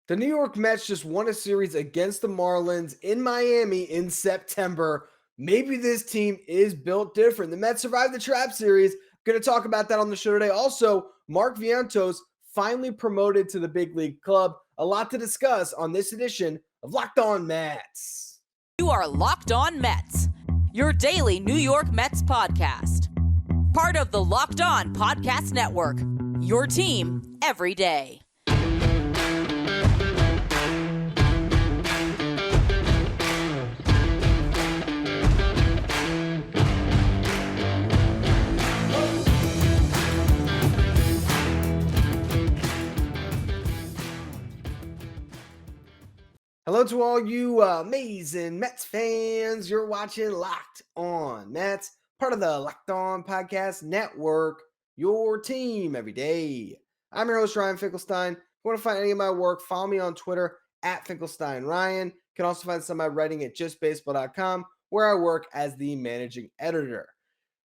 The New York Mets just won a series against the Marlins in Miami in September. Maybe this team is built different. The Mets survived the trap series. Going to talk about that on the show today. Also, Mark Vientos finally promoted to the big league club. A lot to discuss on this edition of Locked On Mets. You are Locked On Mets, your daily New York Mets podcast. Part of the Locked On Podcast Network, your team every day. Hello to all you amazing Mets fans. You're watching Locked On Mets, part of the Locked On Podcast Network, your team every day. I'm your host, Ryan Finkelstein. If you want to find any of my work, follow me on Twitter at FinkelsteinRyan. You can also find some of my writing at justbaseball.com, where I work as the managing editor.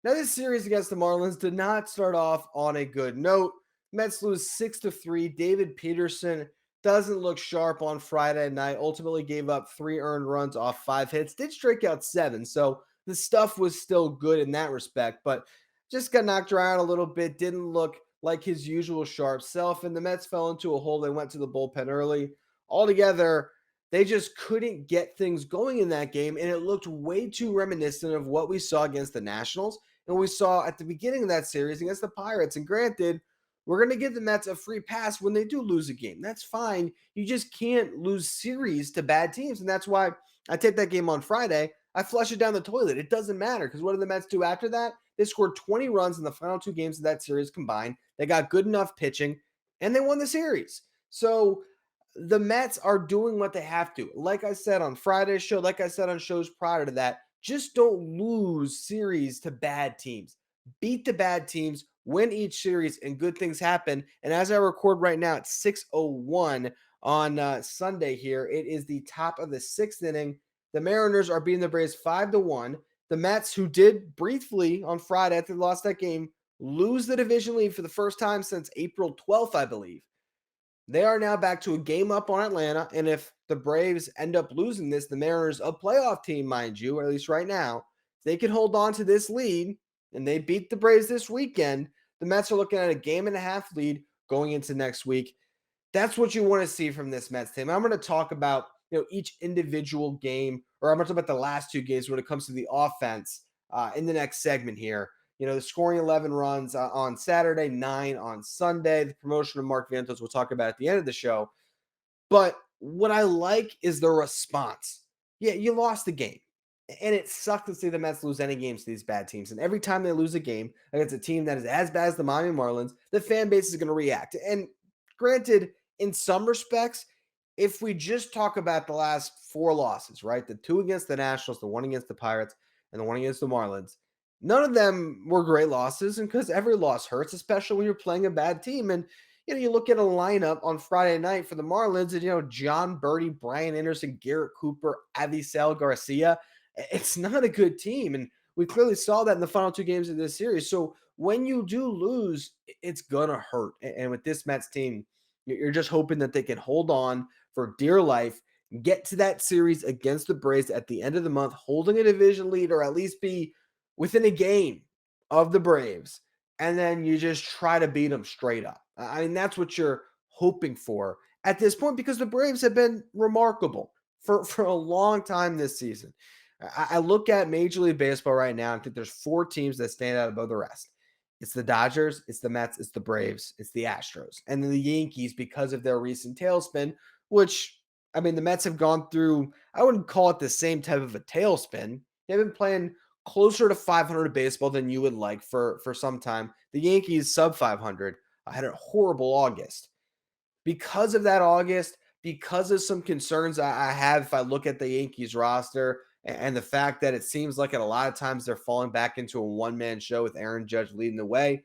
Now, this series against the Marlins did not start off on a good note. Mets lose 6-3. David Peterson doesn't look sharp on Friday night. Ultimately gave up 3 earned runs off 5 hits. Did strike out 7. So the stuff was still good in that respect, but just got knocked around a little bit. Didn't look like his usual sharp self. And the Mets fell into a hole. They went to the bullpen early. Altogether, they just couldn't get things going in that game. And it looked way too reminiscent of what we saw against the Nationals and we saw at the beginning of that series against the Pirates. And granted, we're going to give the Mets a free pass when they do lose a game. That's fine. You just can't lose series to bad teams. And that's why I take that game on Friday. I flush it down the toilet. It doesn't matter because what did the Mets do after that? They scored 20 runs in the final 2 games of that series combined. They got good enough pitching and they won the series. So the Mets are doing what they have to. Like I said on Friday's show, like I said on shows prior to that, just don't lose series to bad teams. Beat the bad teams, win each series, and good things happen. And as I record right now, it's 6:01 on Sunday here. It is the top of the 6th inning. The Mariners are beating the Braves 5-1. The Mets, who did briefly on Friday after they lost that game, lose the division lead for the first time since April 12th, I believe. They are now back to a game up on Atlanta. And if the Braves end up losing this, the Mariners, a playoff team, mind you, or at least right now, they can hold on to this lead and they beat the Braves this weekend. The Mets are looking at a 1.5 game lead going into next week. That's what you want to see from this Mets team. I'm going to talk about each individual game, or I'm going to talk about the last 2 games when it comes to the offense in the next segment here. The scoring 11 runs on Saturday, 9 on Sunday. The promotion of Mark Vientos we'll talk about at the end of the show. But what I like is the response. Yeah, you lost the game. And it sucks to see the Mets lose any games to these bad teams. And every time they lose a game against a team that is as bad as the Miami Marlins, the fan base is going to react. And granted, in some respects, if we just talk about the last 4 losses, right? The 2 against the Nationals, the 1 against the Pirates, and the 1 against the Marlins, none of them were great losses. And because every loss hurts, especially when you're playing a bad team. And you look at a lineup on Friday night for the Marlins, and John Birdie, Brian Anderson, Garrett Cooper, Avisel Garcia. It's not a good team, and we clearly saw that in the final 2 games of this series. So when you do lose, it's gonna hurt. And with this Mets team, you're just hoping that they can hold on for dear life, get to that series against the Braves at the end of the month, holding a division lead, or at least be within a game of the Braves, and then you just try to beat them straight up. I mean, that's what you're hoping for at this point because the Braves have been remarkable for a long time this season. I look at Major League Baseball right now and think there's 4 teams that stand out above the rest. It's the Dodgers, it's the Mets, it's the Braves, it's the Astros, and then the Yankees because of their recent tailspin, which, I mean, the Mets have gone through, I wouldn't call it the same type of a tailspin. They've been playing closer to 500 baseball than you would like for some time. The Yankees, sub 500, had a horrible August. Because of that August, because of some concerns I have if I look at the Yankees roster and the fact that it seems like at a lot of times they're falling back into a one-man show with Aaron Judge leading the way,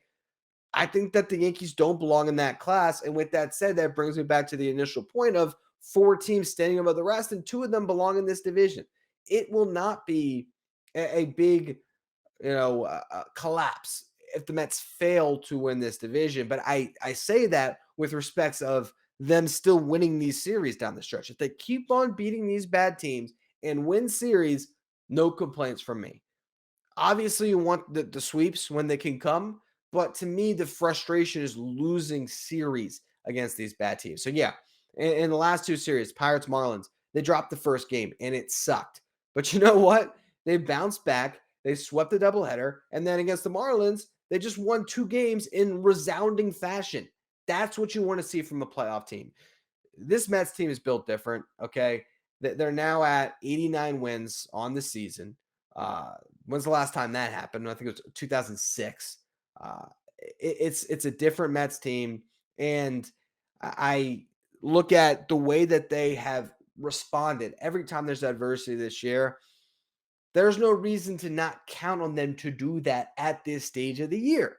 I think that the Yankees don't belong in that class. And with that said, that brings me back to the initial point of 4 teams standing above the rest, and 2 of them belong in this division. It will not be a big, collapse if the Mets fail to win this division. But I say that with respects of them still winning these series down the stretch. If they keep on beating these bad teams and win series, no complaints from me. Obviously, you want the sweeps when they can come, but to me, the frustration is losing series against these bad teams. So yeah, in the last two series, Pirates Marlins, they dropped the first game and it sucked. But you know what? They bounced back. They swept the doubleheader, and then against the Marlins, they just won two games in resounding fashion. That's what you want to see from a playoff team. This Mets team is built different. Okay, they're now at 89 wins on the season. Uh, when's the last time that happened? I think it was 2006. Uh, it's a different Mets team, and I look at the way that they have responded every time there's adversity this year. There's no reason to not count on them to do that at this stage of the year.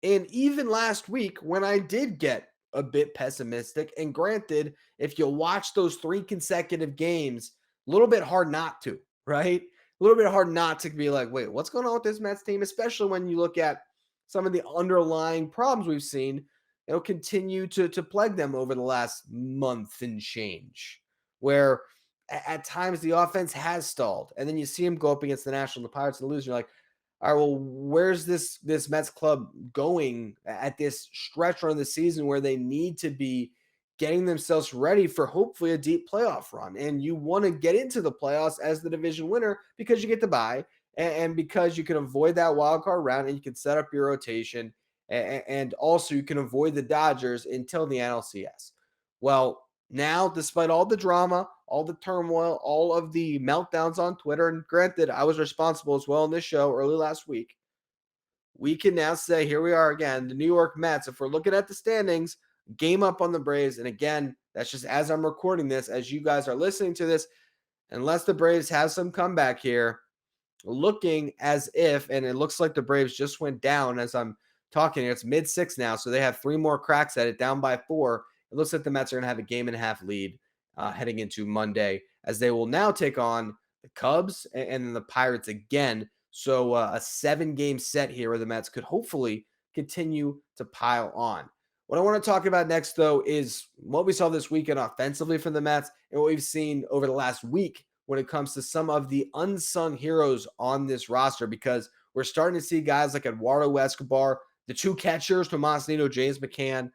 And even last week, when I did get a bit pessimistic, and granted, if you watch those three consecutive games, a little bit hard not to, right? A little bit hard not to be like, wait, what's going on with this Mets team? Especially when you look at some of the underlying problems we've seen, it'll continue to plague them over the last month and change, where at times the offense has stalled. And then you see them go up against the National, the Pirates, and lose. And you're like, all right, well, where's this Mets club going at this stretch run of the season where they need to be getting themselves ready for hopefully a deep playoff run? And you want to get into the playoffs as the division winner because you get to bye and because you can avoid that wild card round and you can set up your rotation. And also you can avoid the Dodgers until the NLCS. Well, now, despite all the drama, all the turmoil, all of the meltdowns on Twitter, and granted, I was responsible as well in this show early last week, we can now say, here we are again, the New York Mets. If we're looking at the standings, game up on the Braves. And again, that's just as I'm recording this, as you guys are listening to this, unless the Braves have some comeback here, looking as if, and it looks like the Braves just went down as I'm talking. It's mid-6 now, so they have three more cracks at it, down by 4. It looks like the Mets are going to have a game-and-a-half lead heading into Monday, as they will now take on the Cubs and then the Pirates again. So a 7-game set here where the Mets could hopefully continue to pile on. What I want to talk about next, though, is what we saw this weekend offensively from the Mets and what we've seen over the last week when it comes to some of the unsung heroes on this roster, because we're starting to see guys like Eduardo Escobar, the two catchers, Tomas Nido, James McCann,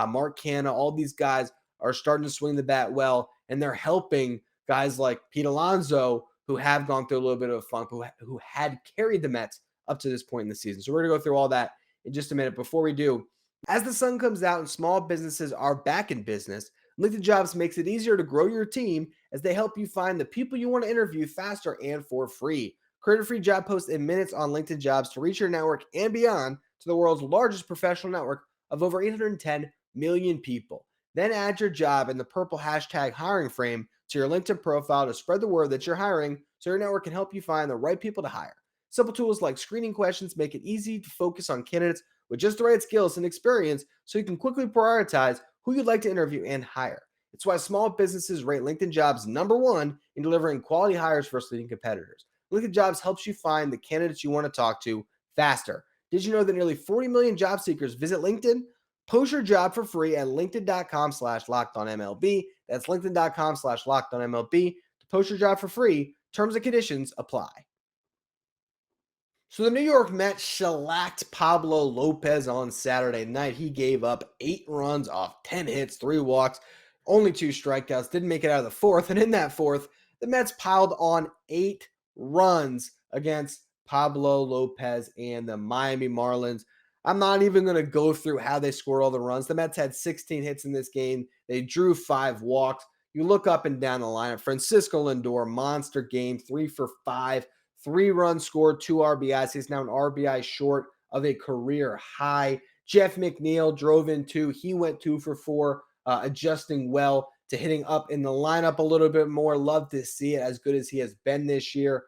Mark Canha, all these guys are starting to swing the bat well, and they're helping guys like Pete Alonso, who have gone through a little bit of a funk, who had carried the Mets up to this point in the season. So we're going to go through all that in just a minute. Before we do, as the sun comes out and small businesses are back in business, LinkedIn Jobs makes it easier to grow your team as they help you find the people you want to interview faster and for free. Create a free job post in minutes on LinkedIn Jobs to reach your network and beyond to the world's largest professional network of over 810 million people. Then add your job in the purple hashtag hiring frame to your LinkedIn profile to spread the word that you're hiring so your network can help you find the right people to hire. Simple tools like screening questions make it easy to focus on candidates with just the right skills and experience so you can quickly prioritize who you'd like to interview and hire. It's why small businesses rate LinkedIn Jobs #1 in delivering quality hires versus leading competitors. LinkedIn Jobs helps you find the candidates you want to talk to faster. Did you know that nearly 40 million job seekers visit LinkedIn? Post your job for free at linkedin.com/lockedonmlb. That's linkedin.com/lockedonmlb to post your job for free. Terms and conditions apply. So the New York Mets shellacked Pablo Lopez on Saturday night. He gave up 8 runs off 10 hits, 3 walks, only 2 strikeouts, didn't make it out of the fourth. And in that fourth, the Mets piled on 8 runs against Pablo Lopez and the Miami Marlins. I'm not even going to go through how they scored all the runs. The Mets had 16 hits in this game. They drew 5 walks. You look up and down the lineup. Francisco Lindor, monster game, 3 for 5. 3 runs scored, 2 RBIs. He's now an RBI short of a career high. Jeff McNeil drove in 2. He went 2 for 4, adjusting well to hitting up in the lineup a little bit more. Love to see it, as good as he has been this year.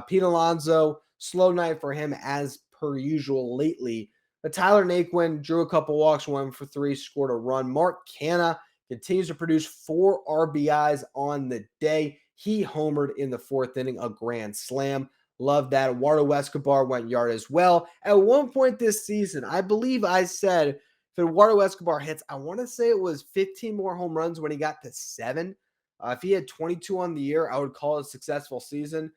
Pete Alonso, slow night for him as per usual lately. But Tyler Naquin drew a couple walks, 1 for 3, scored a run. Mark Canha continues to produce 4 RBIs on the day. He homered in the 4th inning, a grand slam. Love that. Eduardo Escobar went yard as well. At one point this season, I believe I said If Eduardo Escobar hits, I want to say it was 15 more home runs when he got to 7. If he had 22 on the year, I would call it a successful season.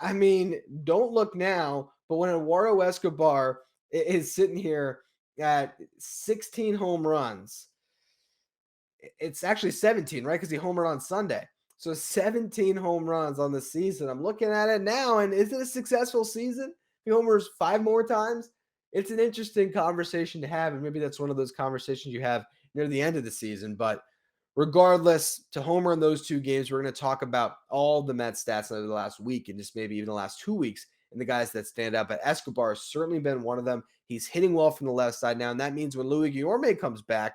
I mean, don't look now, but when Eduardo Escobar is sitting here at 16 home runs, it's actually 17, right? Because he homered on Sunday. So 17 home runs on the season. I'm looking at it now, and is it a successful season? He homers 5 more times. It's an interesting conversation to have, and maybe that's one of those conversations you have near the end of the season. But regardless, to homer in those 2 games, we're going to talk about all the Mets stats over the last week and just maybe even the last 2 weeks and the guys that stand out. But Escobar has certainly been one of them. He's hitting well from the left side now, and that means when Louis Guillorme comes back,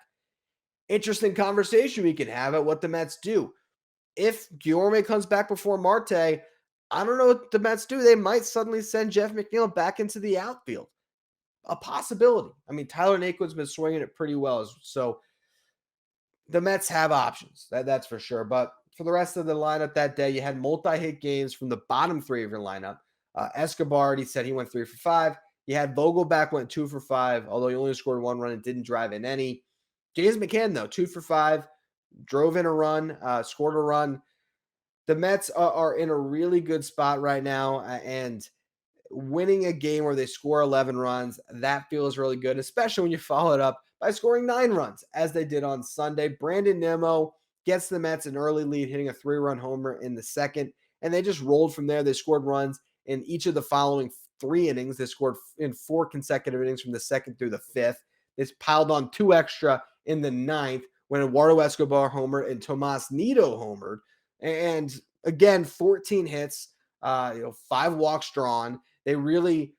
interesting conversation we can have at what the Mets do. If Guillorme comes back before Marte, I don't know what the Mets do. They might suddenly send Jeff McNeil back into the outfield. A possibility. I mean, Tyler Naquin's been swinging it pretty well. So the Mets have options. That's for sure. But for the rest of the lineup that day, you had multi-hit games from the bottom 3 of your lineup. Escobar, he said he went 3 for 5. You had Vogelback went 2 for 5, although he only scored 1 run and didn't drive in any. James McCann, though, 2 for 5, drove in a run, scored a run. The Mets are in a really good spot right now, and winning a game where they score 11 runs, that feels really good, especially when you follow it up by scoring 9 runs, as they did on Sunday. Brandon Nimmo gets the Mets an early lead, hitting a 3-run homer in the second, and they just rolled from there. They scored runs in each of the following 3 innings. They scored in 4 consecutive innings from the second through the 5th. They piled on 2 extra in the 9th when Eduardo Escobar homered and Tomas Nido homered. And again, 14 hits, 5 walks drawn. They really,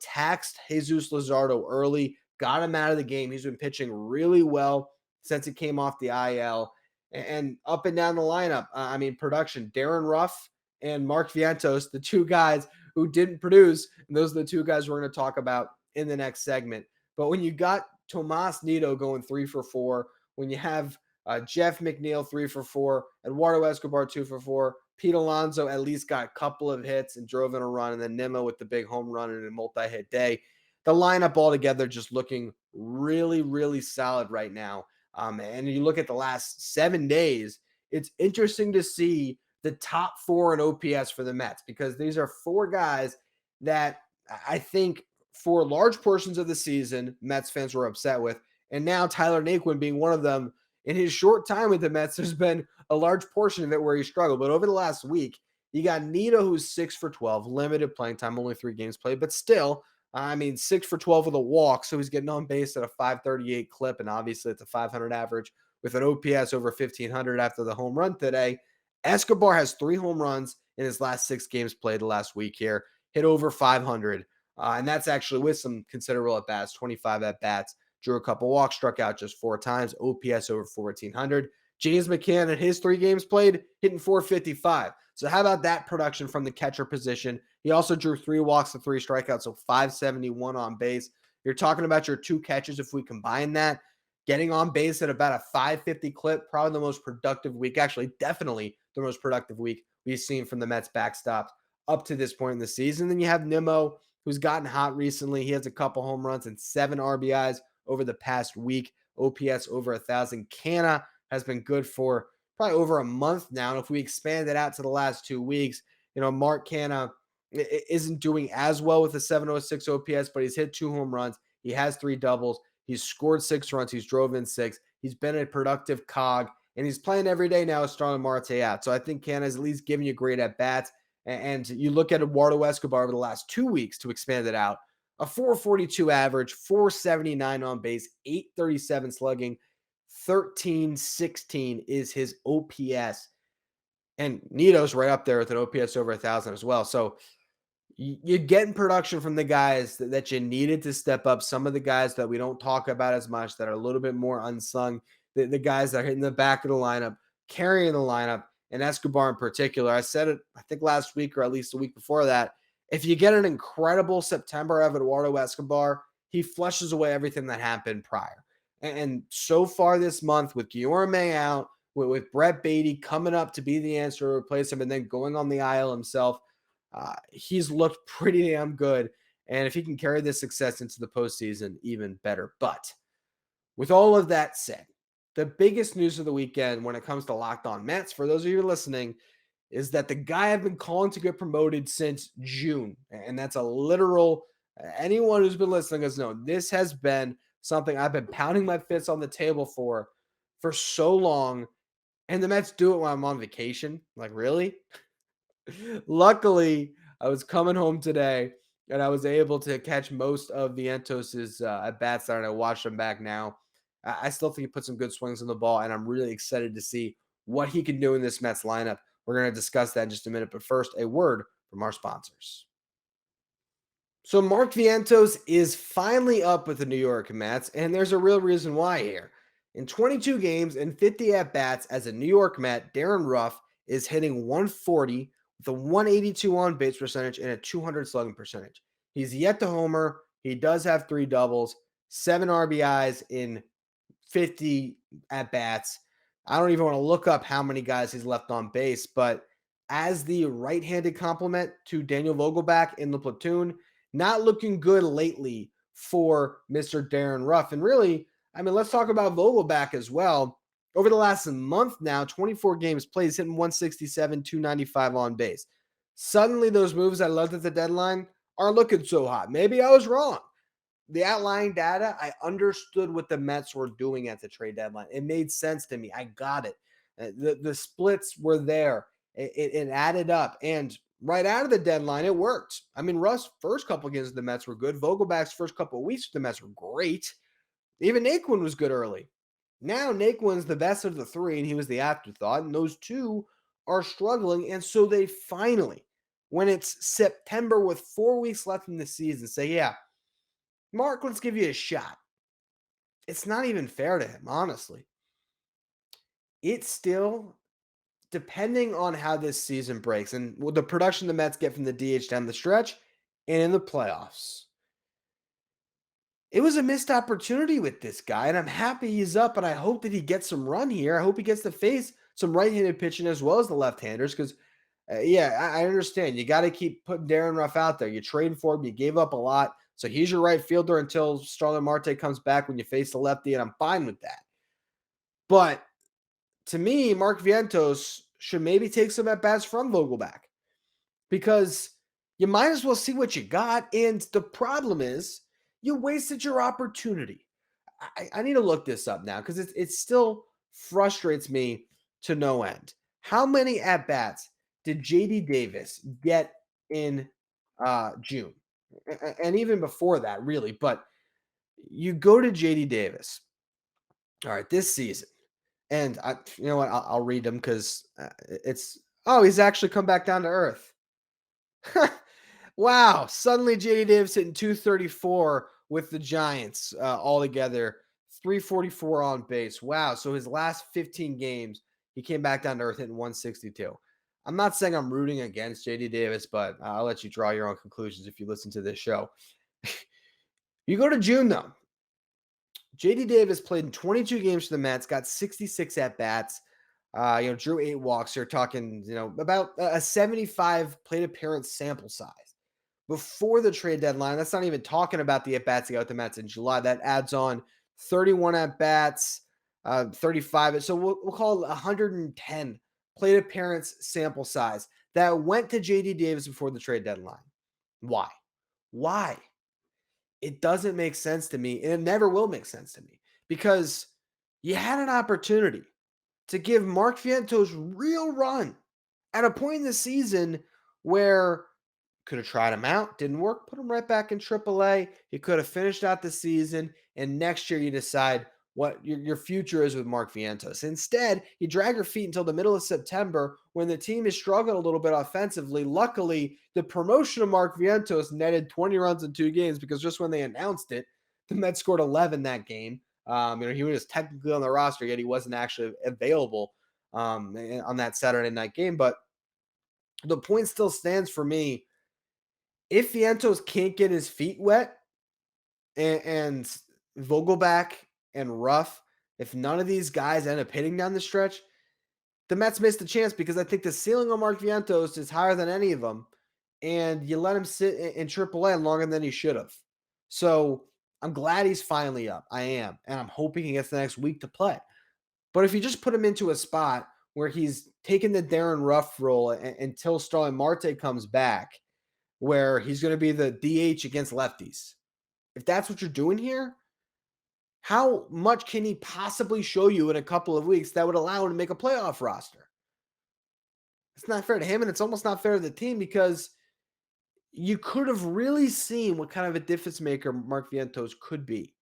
taxed Jesus Luzardo early, got him out of the game. He's been pitching really well since he came off the IL. And up and down the lineup, production, Darren Ruff and Mark Vientos, the 2 guys who didn't produce, and those are the 2 guys we're going to talk about in the next segment. But when you got Tomas Nido going 3 for 4, when you have Jeff McNeil 3 for 4, Eduardo Escobar 2 for 4, Pete Alonso at least got a couple of hits and drove in a run, and then Nimmo with the big home run and a multi-hit day. The lineup altogether just looking really, really solid right now. And you look at the last 7 days, it's interesting to see the top 4 in OPS for the Mets, because these are 4 guys that I think for large portions of the season, Mets fans were upset with. And now Tyler Naquin being one of them. In his short time with the Mets, there's been a large portion of it where he struggled. But over the last week, you got Nido, who's 6 for 12, limited playing time, only 3 games played, but still, 6 for 12 with a walk. So he's getting on base at a 538 clip, and obviously it's a 500 average with an OPS over 1,500 after the home run today. Escobar has 3 home runs in his last 6 games played the last week here, hit over 500. And that's actually with some considerable at-bats, 25 at-bats. Drew a couple walks, struck out just 4 times, OPS over 1,400. James McCann in his 3 games played, hitting 455. So how about that production from the catcher position? He also drew 3 walks and 3 strikeouts, so 571 on base. You're talking about your 2 catches. If we combine that, getting on base at about a 550 clip, probably the most productive week, actually definitely the most productive week we've seen from the Mets backstops up to this point in the season. Then you have Nimmo, who's gotten hot recently. He has a couple home runs and 7 RBIs over the past week, OPS over 1,000. Canna has been good for probably over a month now. And if we expand it out to the last 2 weeks, Mark Canna isn't doing as well with a 706 OPS, but he's hit 2 home runs. He has 3 doubles. He's scored 6 runs. He's drove in 6. He's been a productive cog, and he's playing every day now with Starlin Marte out. So I think Canna's at least giving you great at-bats. And you look at Eduardo Escobar over the last 2 weeks to expand it out, a 442 average, 479 on base, 837 slugging, 1316 is his OPS. And Nido's right up there with an OPS over 1,000 as well. So you're getting production from the guys that you needed to step up. Some of the guys that we don't talk about as much, that are a little bit more unsung, the guys that are hitting the back of the lineup, carrying the lineup, and Escobar in particular. I said it, I think last week or at least the week before that. If you get an incredible September of Eduardo Escobar, he flushes away everything that happened prior. And so far this month, with Guillorme out, with Brett Beatty coming up to be the answer to replace him, and then going on the IL himself, he's looked pretty damn good. And if he can carry this success into the postseason, even better. But With all of that said, the biggest news of the weekend when it comes to Locked On Mets, for those of you listening, is that the guy I've been calling to get promoted since June, and that's a literal, anyone who's been listening has known this has been something I've been pounding my fists on the table for so long, and the Mets do it when I'm on vacation. Like, really? Luckily, I was coming home today and I was able to catch most of Vientos's at bats there, and I watched them back now. I still think he put some good swings on the ball, and I'm really excited to see what he can do in this Mets lineup. We're going to discuss that in just a minute, but first, a word from our sponsors. So Mark Vientos is finally up with the New York Mets, and there's a real reason why here. In 22 games and 50 at-bats as a New York Met, Darren Ruff is hitting 140 with a 182 on-base percentage and a 200 slugging percentage. He's yet to homer. He does have 3 doubles, 7 RBIs in 50 at-bats. I don't even want to look up how many guys he's left on base, but as the right-handed complement to Daniel Vogelback in the platoon, not looking good lately for Mr. Darren Ruff. And really, I mean, let's talk about Vogelback as well. Over the last month now, 24 games played, he's hitting 167, 295 on base. Suddenly, those moves I loved at the deadline aren't looking so hot. Maybe I was wrong. The outlying data, I understood what the Mets were doing at the trade deadline. It made sense to me. I got it. The splits were there. It added up. And right out of the deadline, it worked. I mean, Russ' first couple games of the Mets were good. Vogelback's first couple of weeks with the Mets were great. Even Naquin was good early. Now Naquin's the best of the 3, and he was the afterthought. And those 2 are struggling. And so they finally, when it's September with 4 weeks left in the season, say, yeah, Mark, let's give you a shot. It's not even fair to him, honestly. It's still, depending on how this season breaks and the production the Mets get from the DH down the stretch and in the playoffs, it was a missed opportunity with this guy, and I'm happy he's up, and I hope that he gets some run here. I hope he gets to face some right-handed pitching as well as the left-handers because, I understand. You got to keep putting Darren Ruff out there. You traded for him. You gave up a lot. So he's your right fielder until Starlin Marte comes back when you face the lefty, and I'm fine with that. But to me, Mark Vientos should maybe take some at-bats from Vogelback because you might as well see what you got. And the problem is you wasted your opportunity. I need to look this up now because it still frustrates me to no end. How many at-bats did JD Davis get in June? And even before that, really. But you go to JD Davis. All right, this season. And you know what? I'll read them because he's actually come back down to earth. Wow. Suddenly JD Davis hitting 234 with the Giants altogether, 344 on base. Wow. So his last 15 games, he came back down to earth hitting 162. I'm not saying I'm rooting against JD Davis, but I'll let you draw your own conclusions if you listen to this show. You go to June, though. JD Davis played in 22 games for the Mets, got 66 at-bats, drew 8 walks. You're talking, about a 75 plate appearance sample size. Before the trade deadline, that's not even talking about the at-bats he got with the Mets in July. That adds on 31 at-bats, 35. So we'll call it 110 plate appearance sample size that went to JD Davis before the trade deadline. Why? Why? It doesn't make sense to me, and it never will make sense to me because you had an opportunity to give Mark Vientos real run at a point in the season where could have tried him out, didn't work, put him right back in AAA. He could have finished out the season, and next year you decide what your future is with Mark Vientos. Instead, you drag your feet until the middle of September when the team is struggling a little bit offensively. Luckily, the promotion of Mark Vientos netted 20 runs in 2 games because just when they announced it, the Mets scored 11 that game. He was technically on the roster, yet he wasn't actually available on that Saturday night game. But the point still stands for me. If Vientos can't get his feet wet and Vogelback and Ruff, if none of these guys end up hitting down the stretch, the Mets missed a chance because I think the ceiling on Mark Vientos is higher than any of them, and you let him sit in AAA longer than he should have. So I'm glad he's finally up. I am. And I'm hoping he gets the next week to play. But if you just put him into a spot where he's taking the Darren Ruff role until Starling Marte comes back, where he's going to be the DH against lefties, if that's what you're doing here, how much can he possibly show you in a couple of weeks that would allow him to make a playoff roster? It's not fair to him, and it's almost not fair to the team because you could have really seen what kind of a difference maker Mark Vientos could be.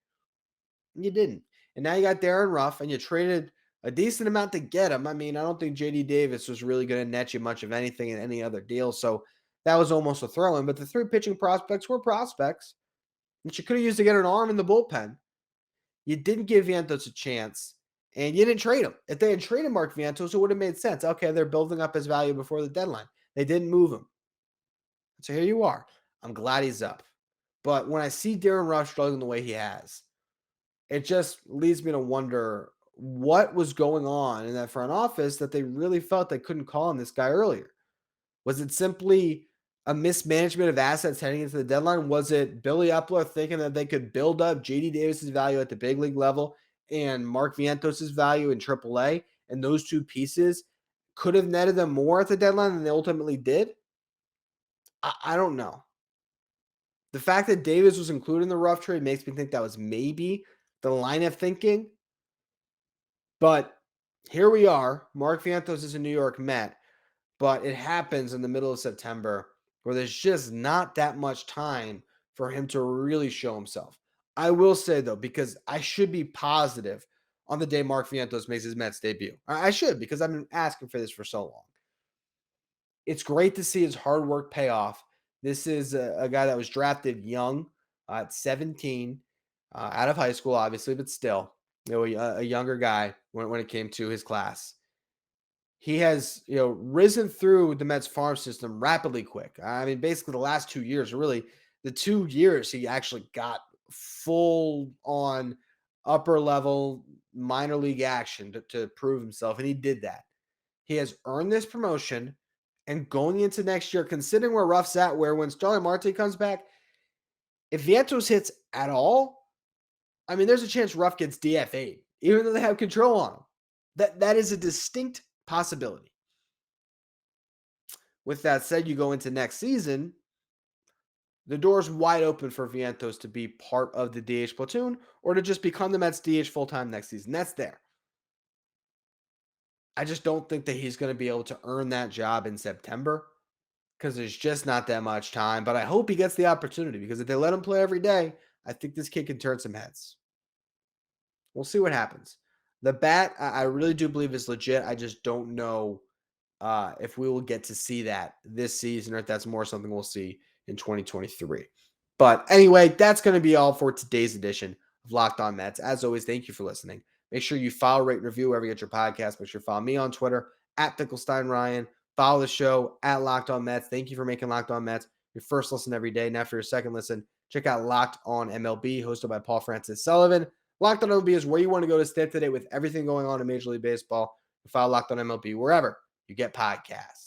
And you didn't. And now you got Darren Ruff, and you traded a decent amount to get him. I mean, I don't think JD Davis was really going to net you much of anything in any other deal. So that was almost a throw in. But the three pitching prospects were prospects, which you could have used to get an arm in the bullpen. You didn't give Vientos a chance, and you didn't trade him. If they had traded Mark Vientos, it would have made sense. Okay, they're building up his value before the deadline. They didn't move him. So here you are. I'm glad he's up. But when I see Darren Ruff struggling the way he has, it just leads me to wonder what was going on in that front office that they really felt they couldn't call on this guy earlier. Was it simply a mismanagement of assets heading into the deadline? Was it Billy Epler thinking that they could build up JD Davis's value at the big league level and Mark Vientos' value in AAA, and those two pieces could have netted them more at the deadline than they ultimately did? I don't know. The fact that Davis was included in the Ruff trade makes me think that was maybe the line of thinking. But here we are. Mark Vientos is a New York Met, but it happens in the middle of September where there's just not that much time for him to really show himself. I will say, though, because I should be positive on the day Mark Vientos makes his Mets debut. I should, because I've been asking for this for so long. It's great to see his hard work pay off. This is a guy that was drafted young at 17, out of high school, obviously, but still, a younger guy when it came to his class. He has, risen through the Mets farm system rapidly quick. I mean, basically the last 2 years, really the 2 years he actually got full on upper level minor league action to prove himself. And he did that. He has earned this promotion, and going into next year, considering where Ruff's at, where when Starling Marte comes back, if Vientos hits at all, I mean, there's a chance Ruff gets DFA'd, even though they have control on him. That is a distinct possibility. With that said, you go into next season, the door's wide open for Vientos to be part of the DH platoon or to just become the Mets DH full-time next season. That's there. I just don't think that he's going to be able to earn that job in September because there's just not that much time. But I hope he gets the opportunity because if they let him play every day, I think this kid can turn some heads. We'll see what happens. The bat, I really do believe is legit. I just don't know if we will get to see that this season or if that's more something we'll see in 2023. But anyway, that's going to be all for today's edition of Locked On Mets. As always, thank you for listening. Make sure you follow, rate, and review wherever you get your podcast. Make sure you follow me on Twitter at Finkelstein Ryan. Follow the show at Locked On Mets. Thank you for making Locked On Mets your first listen every day. Now for your second listen, check out Locked On MLB, hosted by Paul Francis Sullivan. Locked On MLB is where you want to go to stay up to date with everything going on in Major League Baseball. Follow Locked On MLB wherever you get podcasts.